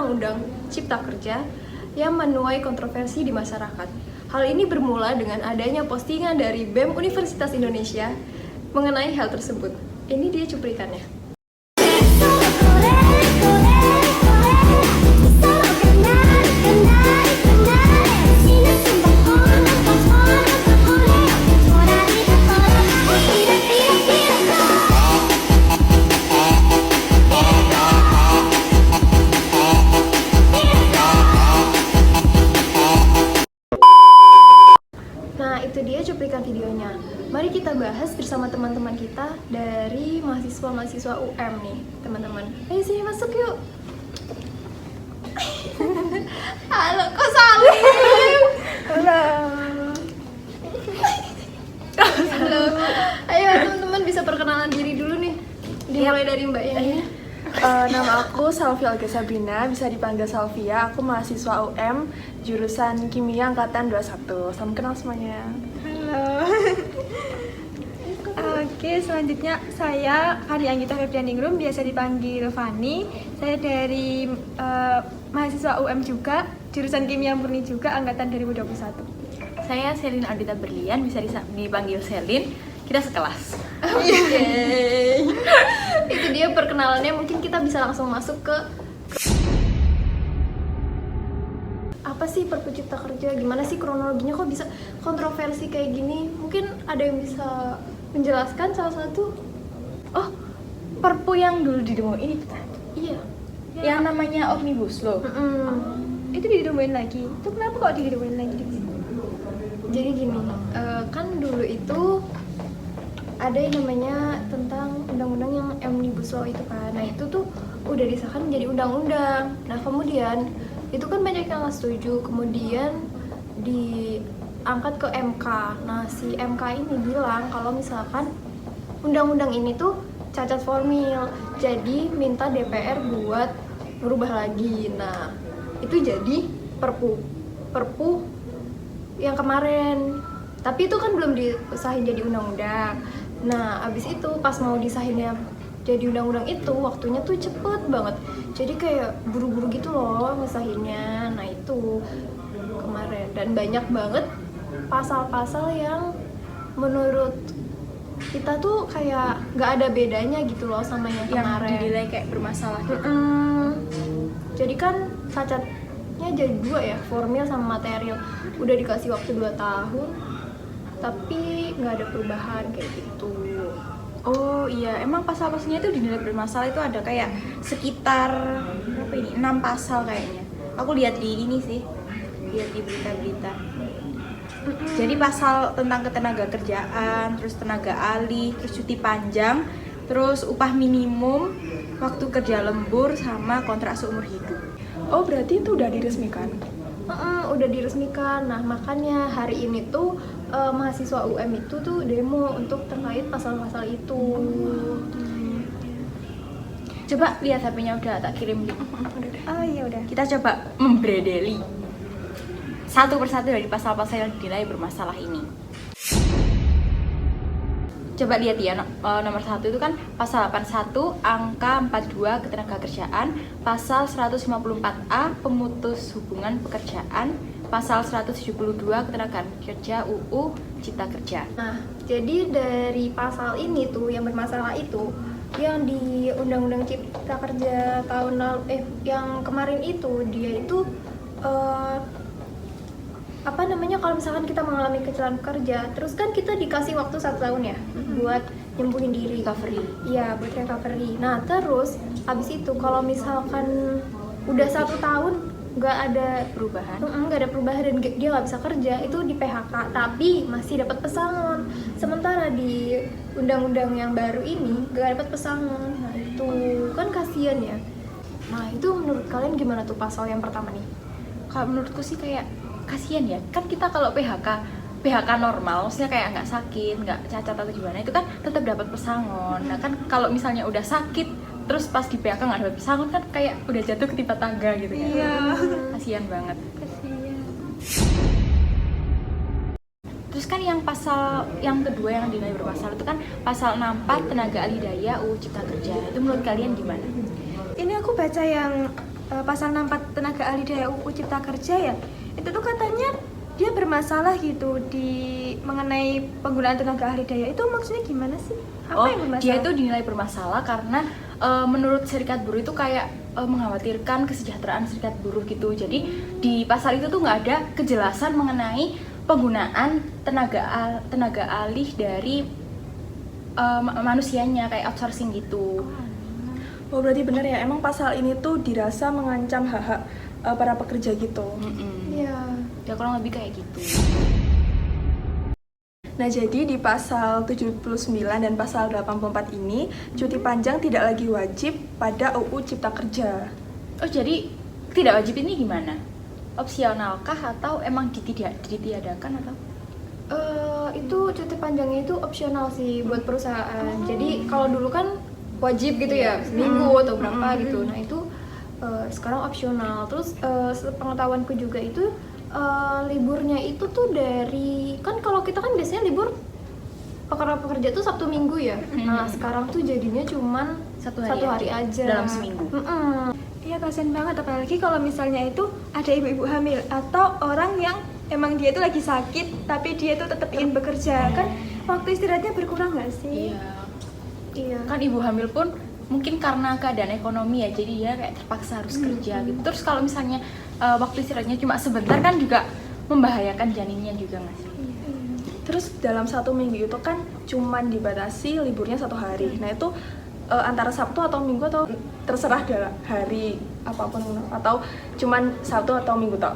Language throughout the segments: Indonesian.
Undang-Undang Cipta Kerja yang menuai kontroversi di masyarakat. Hal ini bermula dengan adanya postingan dari BEM Universitas Indonesia mengenai hal tersebut. Ini dia cuplikannya. Nah, itu dia cuplikan videonya. Mari kita bahas bersama teman-teman kita dari mahasiswa-mahasiswa UM nih, teman-teman. Ayo sini masuk yuk. Halo, kok salim? Halo. Halo. Ayo teman-teman bisa perkenalan diri dulu nih. Dimulai dari Mbaknya ya. Nama aku Salvia Olga Sabrina, bisa dipanggil Salvia. Aku mahasiswa UM, jurusan Kimia Angkatan 21. Salam kenal semuanya. Halo. Oke, selanjutnya saya Hari Anggita Febrianingrum, biasa dipanggil Fani. Saya dari mahasiswa UM juga, jurusan Kimia Murni juga, angkatan 2021. Saya Selin Ardita Berlian, bisa dipanggil Selin. Kita sekelas. Oke. Itu dia perkenalannya, mungkin kita bisa langsung masuk ke apa sih Perpu Cipta Kerja, gimana sih kronologinya kok bisa kontroversi kayak gini? Mungkin ada yang bisa menjelaskan salah satu? Oh, Perpu yang dulu didemo ini kita. Iya. Yang namanya Omnibus Law. Itu didemuin lagi. Itu kenapa kok didemuin lagi? Jadi gini, kan dulu itu ada yang namanya tentang undang-undang yang Omnibus Law itu kan. Nah itu tuh udah disahkan menjadi undang-undang. Nah kemudian itu kan banyak yang nggak setuju. Kemudian diangkat ke MK. Nah si MK ini bilang kalau misalkan undang-undang ini tuh cacat formil. Jadi minta DPR buat merubah lagi. Nah itu jadi Perpu yang kemarin. Tapi itu kan belum disahin jadi undang-undang. Nah, abis itu pas mau disahinnya jadi undang-undang itu waktunya tuh cepet banget. Jadi kayak buru-buru gitu loh ngesahinnya. Nah itu kemarin, dan banyak banget pasal-pasal yang menurut kita tuh kayak nggak ada bedanya gitu loh sama yang kemarin. Yang dinilai kayak bermasalah gitu. Jadi kan cacatnya jadi dua ya, formil sama material. Udah dikasih waktu 2 tahun tapi nggak ada perubahan kayak gitu. Oh iya, emang pasal-pasalnya itu dinilai bermasalah itu ada kayak sekitar berapa ini? 6 pasal kayaknya. Aku lihat di ini sih, lihat di berita-berita. Jadi pasal tentang ketenaga kerjaan, terus tenaga alih, terus cuti panjang, terus upah minimum, waktu kerja lembur, sama kontrak seumur hidup. Oh, berarti itu udah diresmikan? Udah diresmikan. Nah makanya hari ini tuh mahasiswa UM itu tuh demo untuk terkait pasal-pasal itu. Coba lihat HP-nya, udah tak kirim link. Oh iya udah. Kita coba membredeli satu persatu dari pasal-pasal yang dinilai bermasalah ini. Coba lihat ya, nomor 1 itu kan pasal 81 angka 42 ketenagakerjaan, pasal 154A pemutus hubungan pekerjaan, pasal 172 ketenagaan kerja UU Cipta Kerja. Nah jadi dari pasal ini tuh yang bermasalah itu, yang di Undang-Undang Cipta Kerja tahun lalu, yang kemarin itu dia itu apa namanya, kalau misalkan kita mengalami kecelakaan kerja, terus kan kita dikasih waktu 1 tahun ya buat nyembuhin diri, Recovery. Iya, buat recovery. Nah terus abis itu kalau misalkan udah 1 tahun nggak ada Perubahan. nggak ada perubahan dan dia nggak bisa kerja, itu di PHK tapi masih dapat pesangon. Sementara di undang-undang yang baru ini nggak dapat pesangon. Nah itu kan kasihan ya. Nah itu menurut kalian gimana tuh pasal yang pertama nih? Kalau menurutku sih kayak kasihan ya, kan kita kalau PHK normal, maksudnya kayak nggak sakit, nggak cacat atau gimana, itu kan tetap dapat pesangon. Nah kan kalau misalnya udah sakit, terus pas di PHK nggak dapat pesangon, kan kayak udah jatuh ketimpa tangga gitu kan. Iya. Kasihan banget. Kasihan. Terus kan yang pasal yang kedua yang dinilai bermasalah itu kan pasal 64 tenaga alih daya UU Cipta Kerja. Itu menurut kalian gimana? Ini aku baca yang pasal 64 tenaga ahli daya UU Cipta Kerja ya, itu tuh katanya dia bermasalah gitu di mengenai penggunaan tenaga ahli daya. Itu maksudnya gimana sih? Apa yang bermasalah? Dia itu dinilai bermasalah karena menurut serikat buruh itu kayak mengkhawatirkan kesejahteraan serikat buruh gitu. Jadi di pasal itu tuh nggak ada kejelasan mengenai penggunaan tenaga alih dari manusianya, kayak outsourcing gitu. Oh berarti benar ya, emang pasal ini tuh dirasa mengancam hak-hak para pekerja gitu. Iya. Ya kurang lebih kayak gitu. Nah jadi di pasal 79 dan pasal 84 ini cuti panjang tidak lagi wajib pada UU Cipta Kerja. Oh jadi tidak wajib ini gimana? Opsionalkah atau emang ditiadakan atau? Itu cuti panjangnya itu opsional sih buat perusahaan. Jadi kalau dulu kan wajib gitu ya, seminggu atau berapa gitu. Nah itu sekarang opsional. Terus sepengetahuanku juga itu liburnya itu tuh dari, kan kalau kita kan biasanya libur pekerja tuh Sabtu Minggu ya. Nah sekarang tuh jadinya cuman Satu hari aja dalam seminggu. Iya, kasian banget, apalagi kalau misalnya itu ada ibu-ibu hamil atau orang yang emang dia itu lagi sakit tapi dia tuh tetap ingin bekerja, kan waktu istirahatnya berkurang nggak sih? Iya. Kan ibu hamil pun mungkin karena keadaan ekonomi ya, jadi dia kayak terpaksa harus kerja gitu. Terus kalau misalnya waktu istirahatnya cuma sebentar kan juga membahayakan janinnya juga nggak sih? Terus dalam 1 minggu itu kan cuman dibatasi liburnya 1 hari. Nah itu antara Sabtu atau Minggu atau terserah dalam hari apapun, atau cuman Sabtu atau Minggu toh?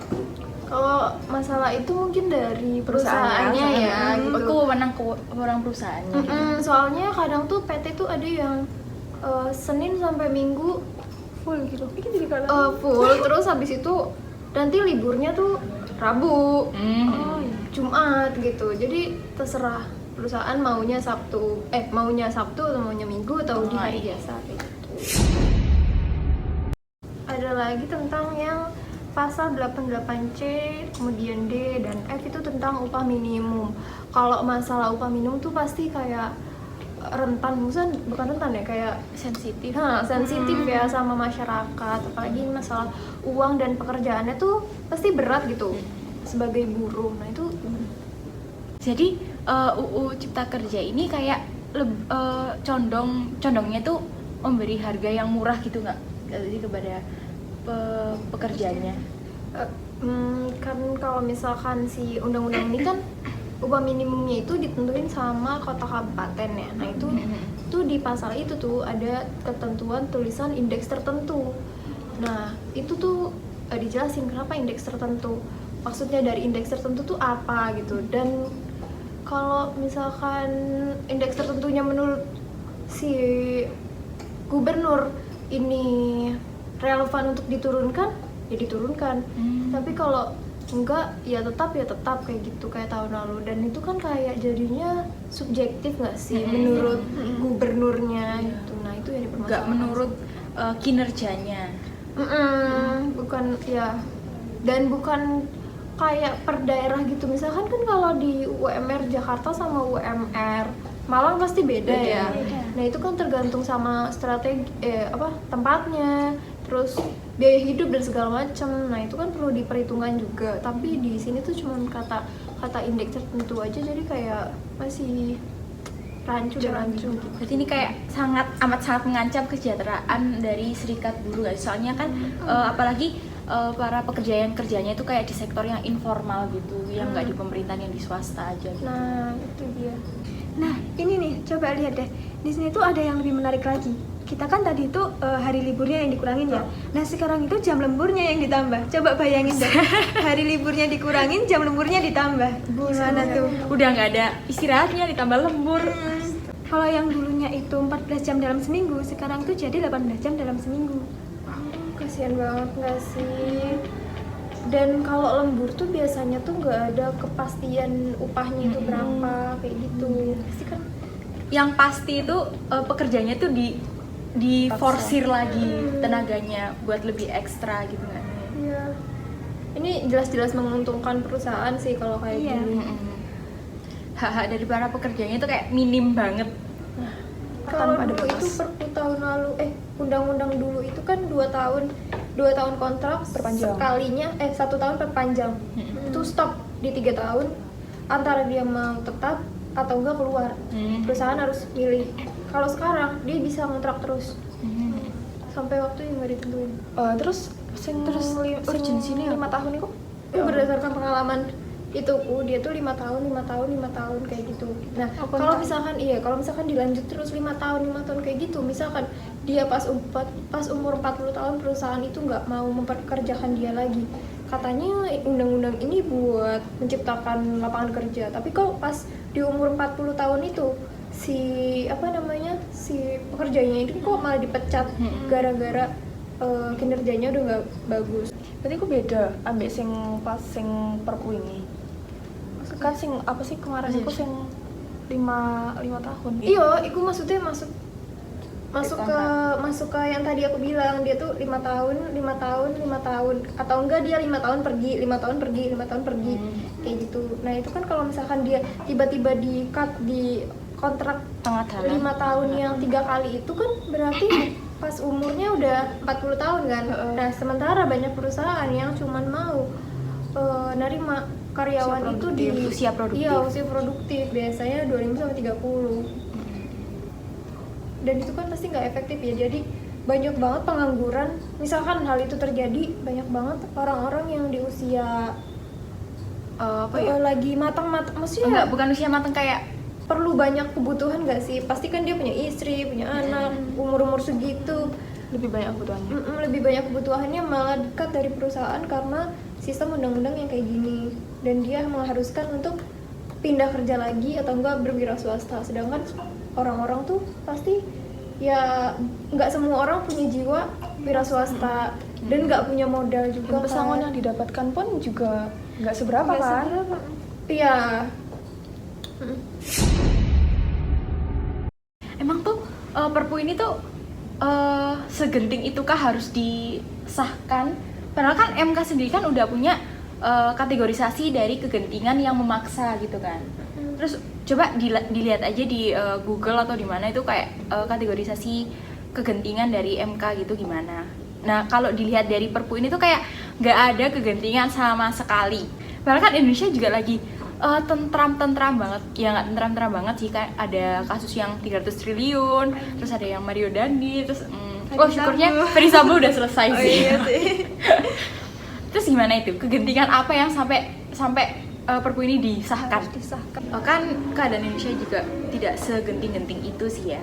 Kalau masalah itu mungkin dari perusahaannya ya, gitu. Aku menang ke orang perusahaannya. Gitu. Soalnya kadang tuh PT tuh ada yang Senin sampai Minggu Full gitu. full, terus habis itu nanti liburnya tuh Rabu, Jumat gitu. Jadi terserah perusahaan maunya Sabtu atau maunya Minggu atau di hari biasa kayak gitu. Ada lagi tentang yang pasal 88C, kemudian D dan F itu tentang upah minimum. Kalau masalah upah minimum tuh pasti kayak bukan rentan ya, kayak Sensitif. sensitif ya sama masyarakat, apalagi masalah uang dan pekerjaannya tuh pasti berat gitu sebagai buruh. Nah itu Jadi UU Cipta Kerja ini kayak condongnya tuh memberi harga yang murah gitu nggak? Jadi kepada pekerjanya. Kan kalau misalkan si undang-undang ini kan upah minimumnya itu ditentuin sama kota kabupaten ya. Nah itu tuh di pasal itu tuh ada ketentuan tulisan indeks tertentu. Nah itu tuh dijelasin kenapa indeks tertentu. Maksudnya dari indeks tertentu tuh apa gitu. Dan kalau misalkan indeks tertentunya menurut si gubernur ini relevan untuk diturunkan, ya diturunkan. Tapi kalau enggak, ya tetap kayak gitu kayak tahun lalu. Dan itu kan kayak jadinya subjektif nggak sih menurut gubernurnya gitu. Nah itu yang dipermasalahkan. Nggak menurut kinerjanya. Bukan ya, dan bukan kayak per daerah gitu. Misalkan kan kalau di UMR Jakarta sama UMR Malang pasti beda ya. Nah itu kan tergantung sama strategi tempatnya, terus biaya hidup dan segala macam. Nah itu kan perlu diperhitungkan juga. Tapi di sini tuh cuma kata indeks tertentu aja, jadi kayak masih rancu dan rancu gitu. Berarti ini kayak amat sangat mengancam kesejahteraan dari serikat buruh guys. Soalnya kan apalagi para pekerja yang kerjanya itu kayak di sektor yang informal gitu, yang nggak di pemerintahan, yang di swasta aja gitu. Nah itu dia. Nah ini nih, coba lihat deh, di sini tuh ada yang lebih menarik lagi. Kita kan tadi itu hari liburnya yang dikurangin ya. Nah sekarang itu jam lemburnya yang ditambah. Coba bayangin deh, hari liburnya dikurangin, jam lemburnya ditambah. Gimana tuh? Udah nggak ada istirahatnya, ditambah lembur. Kalau yang dulunya itu 14 jam dalam seminggu, sekarang tuh jadi 18 jam dalam seminggu. Kasian banget nggak sih? Dan kalau lembur tuh biasanya tuh nggak ada kepastian upahnya itu berapa kayak gitu. Pasti kan Yang pasti itu pekerjanya tuh di forsir lagi tenaganya buat lebih ekstra gitu kan. iya. Ini jelas-jelas menguntungkan perusahaan sih kalau kayak gini. Hak-hak dari para pekerjanya itu kayak minim banget. Kalau dulu itu Perpu tahun lalu, undang-undang dulu itu kan 2 tahun 2 tahun kontrak Perpanjang. sekalinya 1 tahun perpanjang. Itu stop di 3 tahun, antara dia mau tetap atau enggak keluar. Perusahaan harus milih. Kalau sekarang dia bisa ngontrak terus sampai waktu yang nggak ditentuin. Terus urgensi ini 5 tahun itu Itu berdasarkan pengalaman itu dia tuh 5 tahun kayak gitu. Nah, kalau misalkan dilanjut terus 5 tahun kayak gitu, misalkan dia pas umur 40 tahun perusahaan itu nggak mau memperkerjakan dia lagi. Katanya undang-undang ini buat menciptakan lapangan kerja, tapi kok pas di umur 40 tahun itu si pekerjanya itu kok malah dipecat gara-gara kinerjanya udah nggak bagus. berarti aku beda ambek sing pas sing perpu ini. Kan sing apa sih kemarin aku sing 5 tahun. Iya, itu maksudnya masuk ke yang tadi aku bilang, dia tuh 5 tahun atau enggak dia 5 tahun pergi kayak gitu. Nah, itu kan kalau misalkan dia tiba-tiba di cut di kontrak Tengah jalan. 5 tahun yang 3 kali itu kan berarti pas umurnya udah 40 tahun kan. Nah, sementara banyak perusahaan yang cuman mau nerima karyawan itu di usia produktif. Iya, usia produktif biasanya 25 sampai 30. Dan itu kan pasti nggak efektif ya. Jadi banyak banget pengangguran. Misalkan hal itu terjadi, banyak banget orang-orang yang di usia lagi matang-matang, maksudnya Enggak, bukan usia matang kayak perlu banyak kebutuhan nggak sih? Pasti kan dia punya istri, punya anak, umur segitu. Lebih banyak kebutuhannya. Lebih banyak kebutuhannya malah dekat dari perusahaan karena sistem undang-undang yang kayak gini, dan dia mengharuskan untuk pindah kerja lagi atau enggak berwira swasta. Sedangkan orang-orang tuh pasti ya nggak semua orang punya jiwa wira swasta dan nggak punya modal juga. Dan pesangon kan. yang didapatkan pun juga nggak seberapa Nggak kan? seberapa. Iya. emang tuh perpu ini tuh segenting itukah harus disahkan? Padahal kan MK sendiri kan udah punya kategorisasi dari kegentingan yang memaksa gitu kan. Terus coba dilihat aja di Google atau di mana itu kayak kategorisasi kegentingan dari MK gitu gimana. Nah, kalau dilihat dari perpu ini tuh kayak nggak ada kegentingan sama sekali. Padahal kan Indonesia juga lagi tentram banget. Ya nggak tentram banget sih, kayak ada kasus yang 300 triliun, terus ada yang Mario Dandi, terus syukurnya Ferry Sambo udah selesai sih. Iya sih. Terus gimana itu? Kegentingan apa yang sampai perpu ini disahkan? Kan keadaan Indonesia juga tidak segenting-genting itu sih ya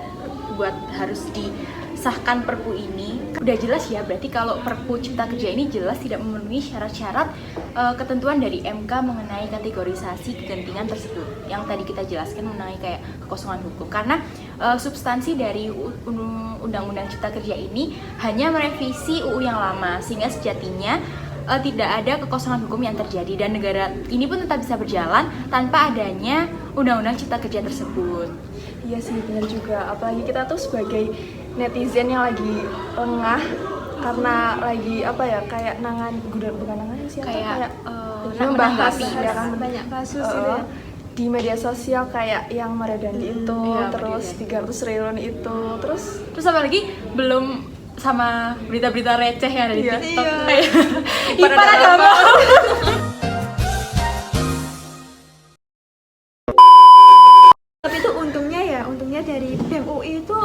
buat harus disahkan perpu ini. Udah jelas ya, berarti kalau perpu Cipta Kerja ini jelas tidak memenuhi syarat-syarat ketentuan dari MK mengenai kategorisasi kegentingan tersebut yang tadi kita jelaskan mengenai kayak kekosongan hukum. Karena substansi dari Undang-Undang Cipta Kerja ini hanya merevisi UU yang lama, sehingga sejatinya tidak ada kekosongan hukum yang terjadi, dan negara ini pun tetap bisa berjalan tanpa adanya Undang-Undang Cipta Kerja tersebut. Iya sih, benar juga. Apalagi kita tuh sebagai netizen yang lagi lengah karena lagi kayak bukan nangan sih, Kayak membahas menanggapi ya kan, Banyak kasus gitu ya. di media sosial kayak yang Mario Dandi itu, iya, terus Mario 300 triliun itu, terus apalagi belum sama berita-berita receh yang ada di Iya. TikTok. Iya. Ipar agama. Tapi itu untungnya dari BEM UI itu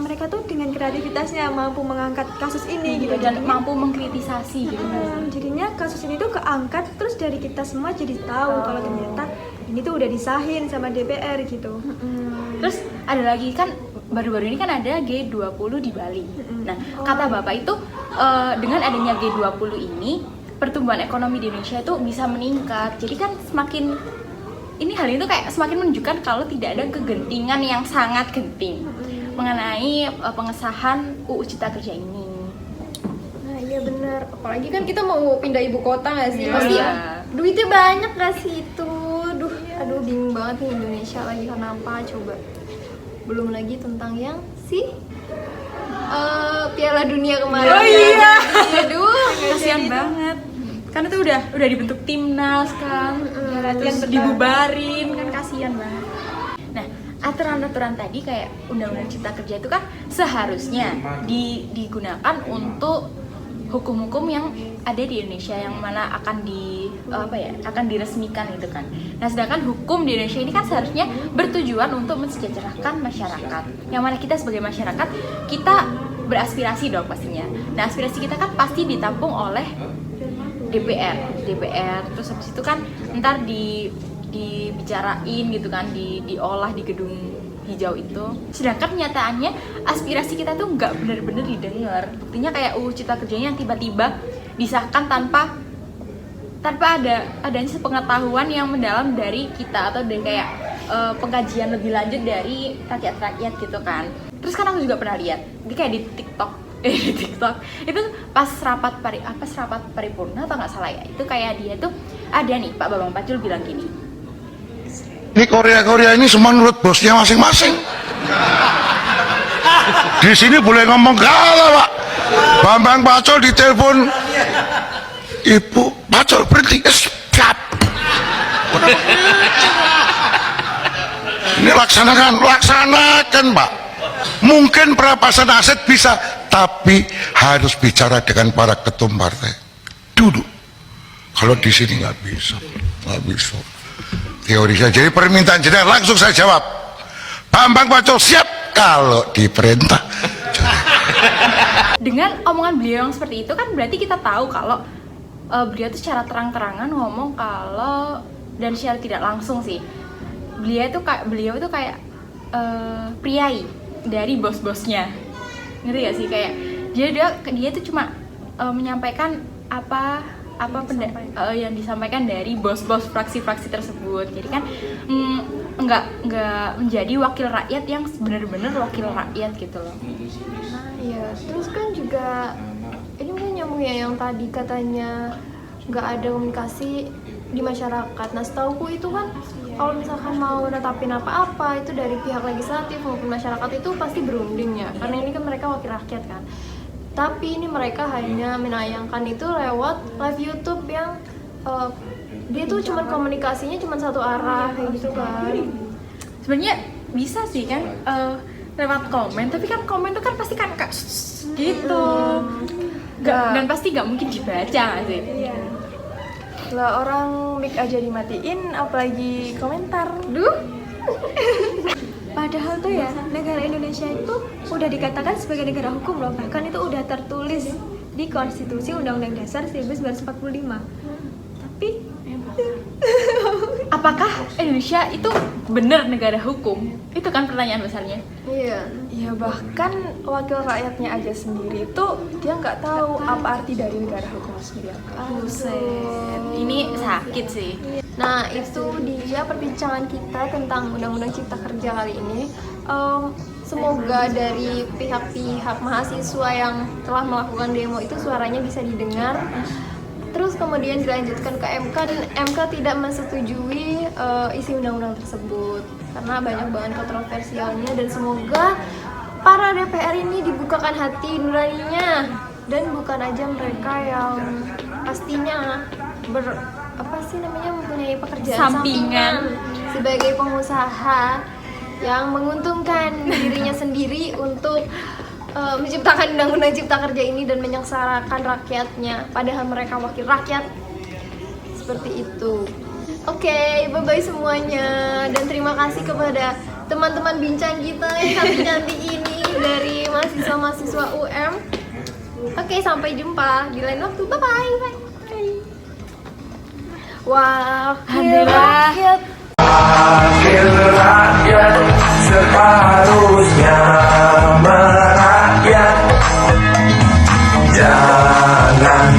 mereka tuh dengan kreativitasnya mampu mengangkat kasus ini gitu, dan mampu mengkritisasi gitu. jadinya kasus ini tuh keangkat, terus dari kita semua jadi tahu kalau ternyata ini tuh udah disahin sama DPR gitu. Terus ada lagi kan baru-baru ini kan ada G20 di Bali. Nah, kata Bapak itu dengan adanya G20 ini pertumbuhan ekonomi di Indonesia itu bisa meningkat. Jadi kan hal ini tuh kayak semakin menunjukkan kalau tidak ada kegentingan yang sangat genting mengenai pengesahan UU Cipta Kerja ini. Nah, iya benar. Apalagi kan kita mau pindah ibu kota nggak sih? Iya. Pasti duitnya banyak nggak sih itu? Aduh bingung banget nih Indonesia lagi kenapa coba. Belum lagi tentang yang Piala Dunia kemarin. Oh iya. Aduh, Kasihan banget. Kan itu udah dibentuk timnas kan. latihan Terus dibubarin kan, kasihan banget. Nah, aturan-aturan tadi kayak Undang-Undang Cipta Kerja itu kan seharusnya digunakan untuk hukum-hukum yang ada di Indonesia yang mana akan akan diresmikan gitu kan. Nah, sedangkan hukum di Indonesia ini kan seharusnya bertujuan untuk mensejahterakan masyarakat. Yang mana kita sebagai masyarakat kita beraspirasi dong pastinya. Nah, aspirasi kita kan pasti ditampung oleh DPR. Terus habis itu kan ntar dibicarain gitu kan, diolah di gedung hijau itu. Sedangkan kenyataannya aspirasi kita tuh nggak benar-benar didengar. Buktinya kayak Cipta Kerjanya yang tiba-tiba disahkan tanpa adanya sepengetahuan yang mendalam dari kita atau dari kayak pengkajian lebih lanjut dari rakyat gitu kan. Terus kan aku juga pernah lihat, di kayak di TikTok itu pas rapat paripurna atau nggak salah ya, itu kayak dia tuh ada nih Pak Bambang Pacul bilang gini, ini Korea ini semua nurut bosnya masing-masing. Di sini boleh ngomong galau, Pak. Bambang Pacul ditelepon, Ibu Pacul berhenti, siap. Ini laksanakan Pak. Mungkin perampasan aset bisa, tapi harus bicara dengan para ketum partai dulu. Kalau di sini nggak bisa. Teori saya, jadi permintaan jenengan langsung saya jawab. Bambang Pacul siap kalau diperintah. Dengan omongan beliau yang seperti itu kan berarti kita tahu kalau beliau tuh secara terang-terangan ngomong kalau, dan secara tidak langsung sih, beliau itu kayak priai dari bos-bosnya, ngerti gak sih? Kayak dia tuh cuma menyampaikan apa yang disampaikan dari bos-bos fraksi-fraksi tersebut. Jadi kan nggak menjadi wakil rakyat yang benar-benar wakil rakyat gitu loh. Nah iya, terus kan juga ini mungkin nyambung ya yang tadi katanya nggak ada komunikasi di masyarakat. Nah setauku itu kan kalau misalkan mau netapin apa-apa itu dari pihak legislatif maupun masyarakat itu pasti berunding ya, karena ini kan mereka wakil rakyat kan. Tapi ini mereka hanya menayangkan itu lewat live YouTube yang dia tuh cuman komunikasinya cuman satu arah kayak gitu kan. Sebenarnya bisa sih kan lewat komen, tapi kan komen tuh kan pasti kan gitu. Dan pasti nggak mungkin dibaca nggak sih? Iya. Lah orang mic aja dimatiin, apalagi komentar. Duh. Padahal tuh ya, negara Indonesia itu udah dikatakan sebagai negara hukum loh. Bahkan itu udah tertulis di Konstitusi Undang-Undang Dasar 1945. Tapi apakah Indonesia itu benar negara hukum? Itu kan pertanyaan besarnya. Iya. Ya bahkan wakil rakyatnya aja sendiri itu dia nggak tahu apa arti dari negara hukum sendiri. Buset, ini sakit sih. Nah itu dia perbincangan kita tentang Undang-Undang Cipta Kerja kali ini. Semoga dari pihak-pihak mahasiswa yang telah melakukan demo itu suaranya bisa didengar. Terus kemudian dilanjutkan ke MK dan MK tidak menyetujui isi undang-undang tersebut karena banyak banget kontroversialnya, dan semoga para DPR ini dibukakan hati nuraninya dan bukan aja mereka yang pastinya mempunyai pekerjaan sampingan sebagai pengusaha yang menguntungkan dirinya sendiri untuk menciptakan undang-undang cipta kerja ini dan menyengsarakan rakyatnya, padahal mereka wakil rakyat. Seperti itu. Oke, bye-bye semuanya, dan terima kasih kepada teman-teman bincang kita yang cantik-cantik ini dari mahasiswa-mahasiswa UM. Oke, sampai jumpa di lain waktu. Bye-bye. Wakil rakyat. Wakil rakyat seharusnya merakyat, jangan